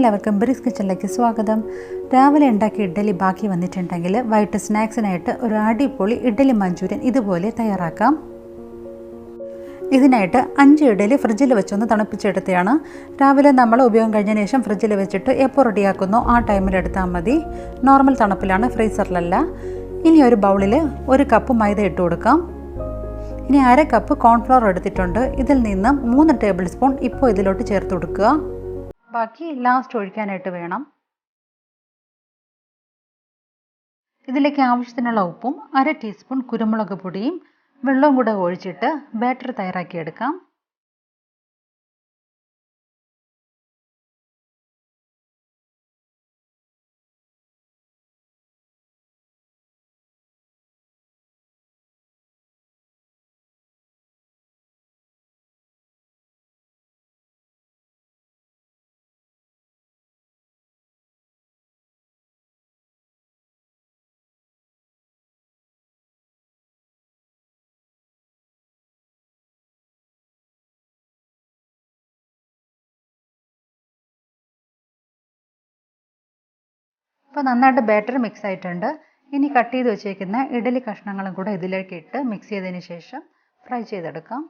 എല്ലാവർക്കും ബ്രിസ് കിച്ചണിലേക്ക് സ്വാഗതം. രാവിലെ ഉണ്ടാക്കിയ ഇഡ്ഡലി ബാക്കി വന്നിട്ടുണ്ടെങ്കിൽ വൈകിട്ട് സ്നാക്സിനായിട്ട് ഒരു അടിപൊളി ഇഡ്ഡലി മഞ്ചൂരിയൻ ഇതുപോലെ തയ്യാറാക്കാം. ഇതിനായിട്ട് 5 ഇഡ്ഡലി ഫ്രിഡ്ജിൽ വെച്ചൊന്ന് തണുപ്പിച്ചെടുത്തതാണ്. രാവിലെ നമ്മൾ ഉപയോഗം കഴിഞ്ഞതിന് ശേഷം ഫ്രിഡ്ജിൽ വെച്ചിട്ട് എപ്പോൾ റെഡിയാക്കുന്നോ ആ ടൈമിൽ എടുത്താൽ മതി. നോർമൽ തണുപ്പിലാണ്, ഫ്രീസറിലല്ല. ഇനി ഒരു ബൗളിൽ 1 കപ്പ് മൈദ ഇട്ട് കൊടുക്കാം. ഇനി 1/2 കപ്പ് കോൺഫ്ലവർ എടുത്തിട്ടുണ്ട്. ഇതിൽ നിന്ന് 3 ടേബിൾ സ്പൂൺ ഇപ്പോൾ ഇതിലോട്ട് ചേർത്ത് കൊടുക്കുക. ബാക്കി ലാസ്റ്റ് ഒഴിക്കാനായിട്ട് വേണം. ഇതിലേക്ക് ആവശ്യത്തിനുള്ള ഉപ്പും 1/2 ടീസ്പൂൺ കുരുമുളക് പൊടിയും വെള്ളവും കൂടെ ഒഴിച്ചിട്ട് ബാറ്റർ തയ്യാറാക്കിയെടുക്കാം. അപ്പോൾ നന്നായിട്ട് ബാറ്റർ മിക്സ് ആയിട്ടുണ്ട്. ഇനി കട്ട് ചെയ്ത് വെച്ചേക്കുന്ന ഇഡ്ഡലി കഷ്ണങ്ങളും കൂടെ ഇതിലേക്ക് ഇട്ട് മിക്സ് ചെയ്തതിന് ശേഷം ഫ്രൈ ചെയ്തെടുക്കാം.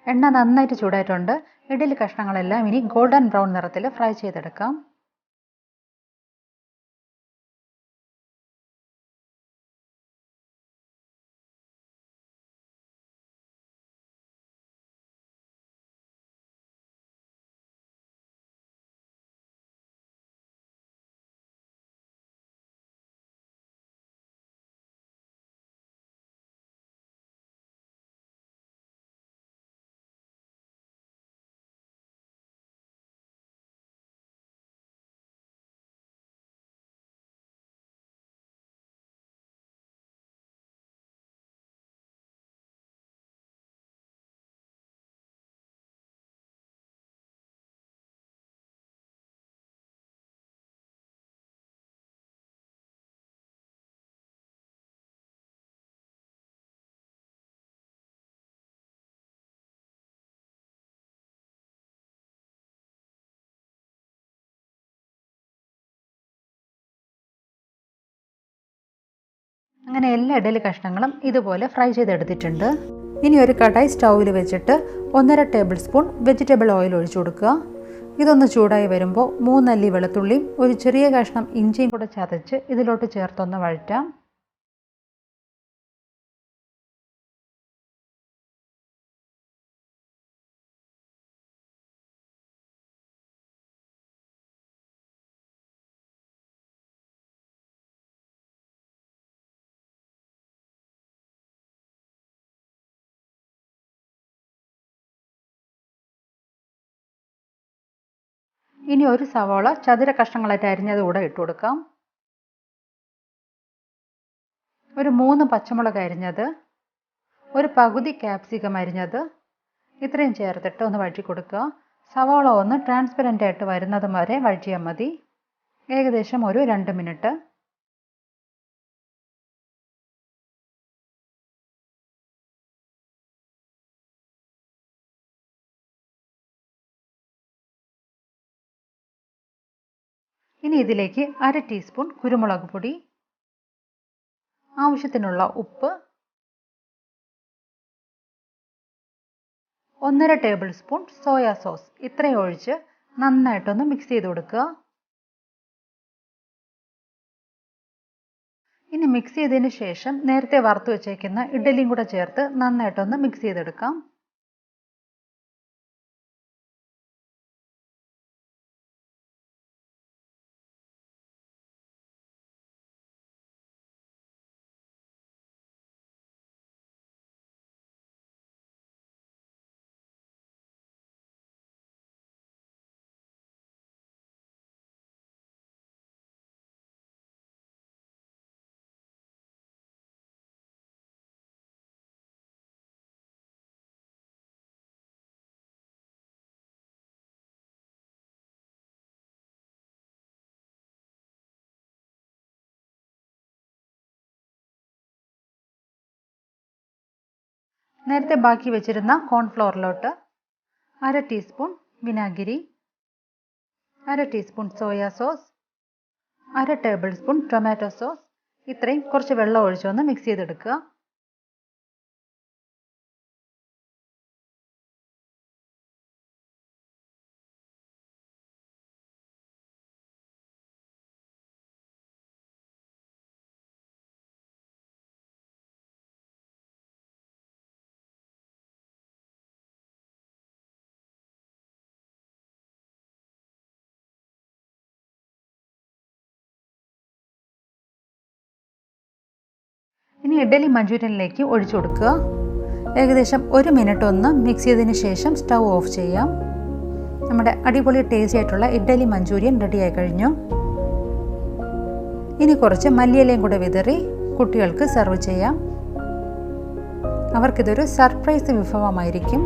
എണ്ണ നന്നായിട്ട് ചൂടായിട്ടുണ്ട്. ഇഡ്ഡലി കഷ്ണങ്ങളെല്ലാം ഇനി ഗോൾഡൻ ബ്രൗൺ നിറത്തിൽ ഫ്രൈ ചെയ്തെടുക്കാം. അങ്ങനെ എല്ലാ ഇഡ്ഡലി കഷ്ണങ്ങളും ഇതുപോലെ ഫ്രൈ ചെയ്തെടുത്തിട്ടുണ്ട്. ഇനി ഒരു കടായി സ്റ്റൗവിൽ വെച്ചിട്ട് 1.5 ടേബിൾ സ്പൂൺ വെജിറ്റബിൾ ഓയിൽ ഒഴിച്ചു കൊടുക്കുക. ഇതൊന്ന് ചൂടായി വരുമ്പോൾ 3 അല്ലി വെളുത്തുള്ളിയും ഒരു ചെറിയ കഷ്ണം ഇഞ്ചിയും കൂടെ ചതച്ച് ഇതിലോട്ട് ചേർത്തൊന്ന് വഴറ്റാം. ഇനി ഒരു സവാള ചതുര കഷ്ണങ്ങളായിട്ട് അരിഞ്ഞത് കൂടെ ഇട്ട് കൊടുക്കാം. ഒരു 3 പച്ചമുളക് അരിഞ്ഞത്, ഒരു പകുതി ക്യാപ്സിക്കം അരിഞ്ഞത്, ഇത്രയും ചേർത്തിട്ട് ഒന്ന് വഴറ്റി കൊടുക്കുക. സവാള ഒന്ന് ട്രാൻസ്പെറൻ്റ് ആയിട്ട് വരുന്നത് വരെ വഴറ്റിയാൽ മതി. ഏകദേശം ഒരു 2 മിനിറ്റ്. ഇനി ഇതിലേക്ക് 1/2 ടീസ്പൂൺ കുരുമുളക് പൊടി, ആവശ്യത്തിനുള്ള ഉപ്പ്, 1.5 ടേബിൾ സ്പൂൺ സോയാ സോസ് ഇത്രയും ഒഴിച്ച് നന്നായിട്ടൊന്ന് മിക്സ് ചെയ്ത് കൊടുക്കുക. ഇനി മിക്സ് ചെയ്തതിന് ശേഷം നേരത്തെ വറുത്ത് വെച്ചേക്കുന്ന ഇഡ്ഡലിയും കൂടെ ചേർത്ത് നന്നായിട്ടൊന്ന് മിക്സ് ചെയ്തെടുക്കാം. നേരത്തെ ബാക്കി വെച്ചിരുന്ന കോൺഫ്ലോറിലോട്ട് 1/2 ടീസ്പൂൺ വിനാഗിരി, 1/2 teaspoon soya sauce, 1/2 table spoon tomato sauce, ഇത്രയും കുറച്ച് വെള്ളം ഒഴിച്ചൊന്ന് മിക്സ് ചെയ്തെടുക്കുക. ഇനി ഇഡ്ഡലി മഞ്ചൂരിയനിലേക്ക് ഒഴിച്ചു കൊടുക്കുക. ഏകദേശം 1 മിനിറ്റ് ഒന്ന് മിക്സ് ചെയ്തതിന് ശേഷം സ്റ്റൗ ഓഫ് ചെയ്യാം. നമ്മുടെ അടിപൊളി ടേസ്റ്റി ആയിട്ടുള്ള ഇഡ്ഡലി മഞ്ചൂരിയൻ റെഡിയായി കഴിഞ്ഞു. ഇനി കുറച്ച് മല്ലിയിലയും കൂടെ വിതറി കുട്ടികൾക്ക് സെർവ് ചെയ്യാം. അവർക്കിതൊരു സർപ്രൈസ് വിഭവമായിരിക്കും.